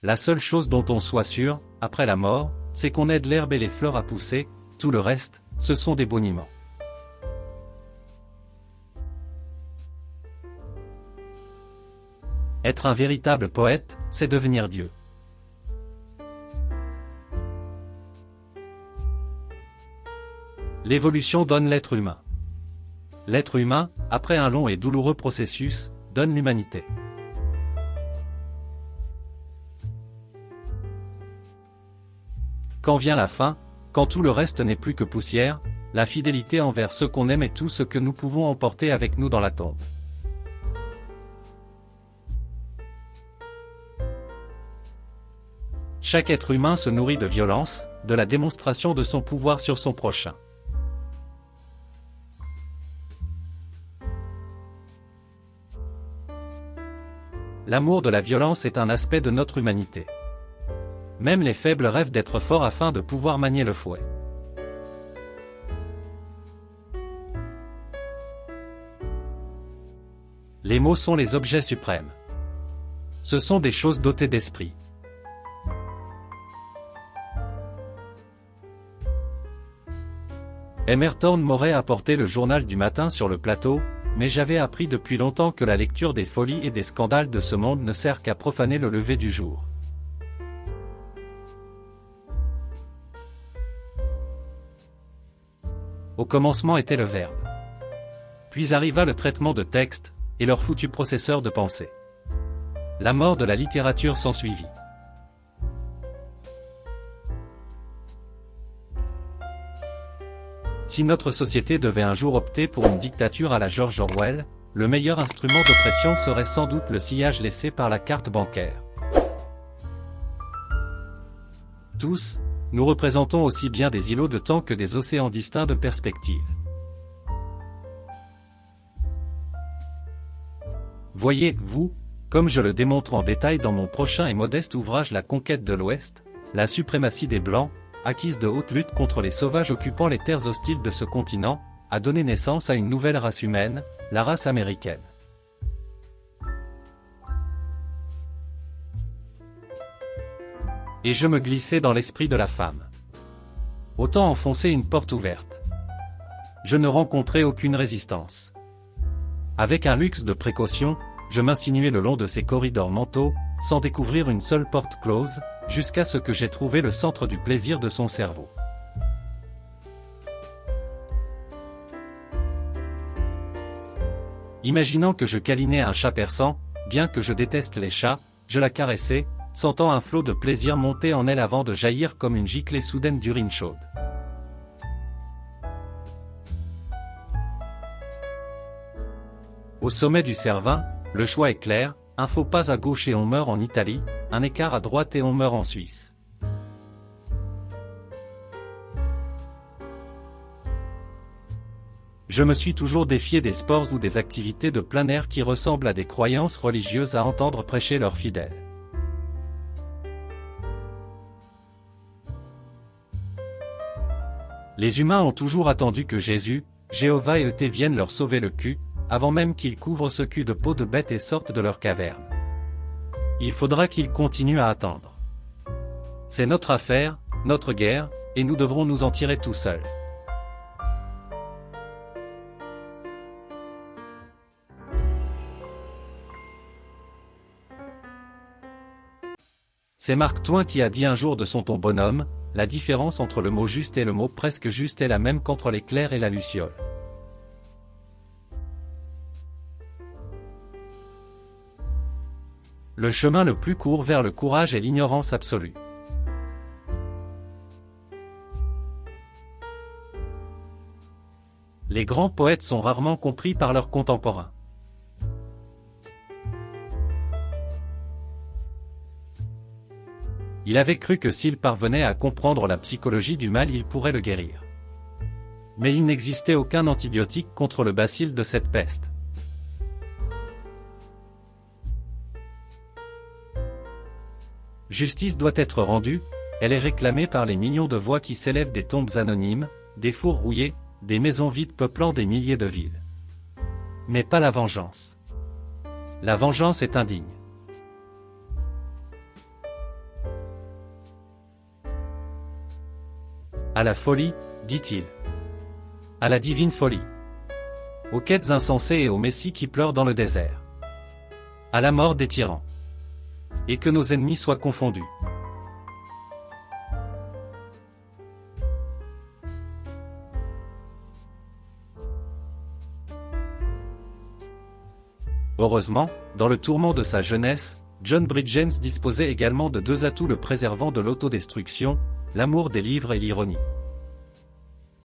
La seule chose dont on soit sûr, après la mort, c'est qu'on aide l'herbe et les fleurs à pousser, tout le reste, ce sont des boniments. Être un véritable poète, c'est devenir Dieu. L'évolution donne l'être humain. L'être humain, après un long et douloureux processus, donne l'humanité. Quand vient la fin, quand tout le reste n'est plus que poussière, la fidélité envers ceux qu'on aime est tout ce que nous pouvons emporter avec nous dans la tombe. Chaque être humain se nourrit de violence, de la démonstration de son pouvoir sur son prochain. L'amour de la violence est un aspect de notre humanité. Même les faibles rêvent d'être forts afin de pouvoir manier le fouet. Les mots sont les objets suprêmes. Ce sont des choses dotées d'esprit. Emerton m'aurait apporté le journal du matin sur le plateau, mais j'avais appris depuis longtemps que la lecture des folies et des scandales de ce monde ne sert qu'à profaner le lever du jour. Au commencement était le verbe. Puis arriva le traitement de texte, et leur foutu processeur de pensée. La mort de la littérature s'ensuivit. Si notre société devait un jour opter pour une dictature à la George Orwell, le meilleur instrument d'oppression serait sans doute le sillage laissé par la carte bancaire. Tous, nous représentons aussi bien des îlots de temps que des océans distincts de perspective. Voyez, vous, comme je le démontre en détail dans mon prochain et modeste ouvrage La conquête de l'Ouest, la suprématie des Blancs, acquise de haute lutte contre les sauvages occupant les terres hostiles de ce continent, a donné naissance à une nouvelle race humaine, la race américaine. Et je me glissais dans l'esprit de la femme. Autant enfoncer une porte ouverte. Je ne rencontrais aucune résistance. Avec un luxe de précaution, je m'insinuais le long de ces corridors mentaux, sans découvrir une seule porte close, jusqu'à ce que j'ai trouvé le centre du plaisir de son cerveau. Imaginant que je câlinais un chat persan, bien que je déteste les chats, je la caressais, sentant un flot de plaisir monter en elle avant de jaillir comme une giclée soudaine d'urine chaude. Au sommet du Cervin, le choix est clair, un faux pas à gauche et on meurt en Italie, un écart à droite et on meurt en Suisse. Je me suis toujours défié des sports ou des activités de plein air qui ressemblent à des croyances religieuses à entendre prêcher leurs fidèles. Les humains ont toujours attendu que Jésus, Jéhovah et Euté viennent leur sauver le cul, avant même qu'ils couvrent ce cul de peau de bête et sortent de leur caverne. Il faudra qu'ils continuent à attendre. C'est notre affaire, notre guerre, et nous devrons nous en tirer tout seuls. C'est Mark Twain qui a dit un jour de son ton bonhomme, la différence entre le mot juste et le mot presque juste est la même qu'entre l'éclair et la luciole. Le chemin le plus court vers le courage est l'ignorance absolue. Les grands poètes sont rarement compris par leurs contemporains. Il avait cru que s'il parvenait à comprendre la psychologie du mal, il pourrait le guérir. Mais il n'existait aucun antibiotique contre le bacille de cette peste. Justice doit être rendue, elle est réclamée par les millions de voix qui s'élèvent des tombes anonymes, des fours rouillés, des maisons vides peuplant des milliers de villes. Mais pas la vengeance. La vengeance est indigne. À la folie, dit-il. À la divine folie. Aux quêtes insensées et au Messie qui pleure dans le désert. À la mort des tyrans. Et que nos ennemis soient confondus. Heureusement, dans le tourment de sa jeunesse, John Bridgens disposait également de deux atouts le préservant de l'autodestruction, l'amour des livres et l'ironie.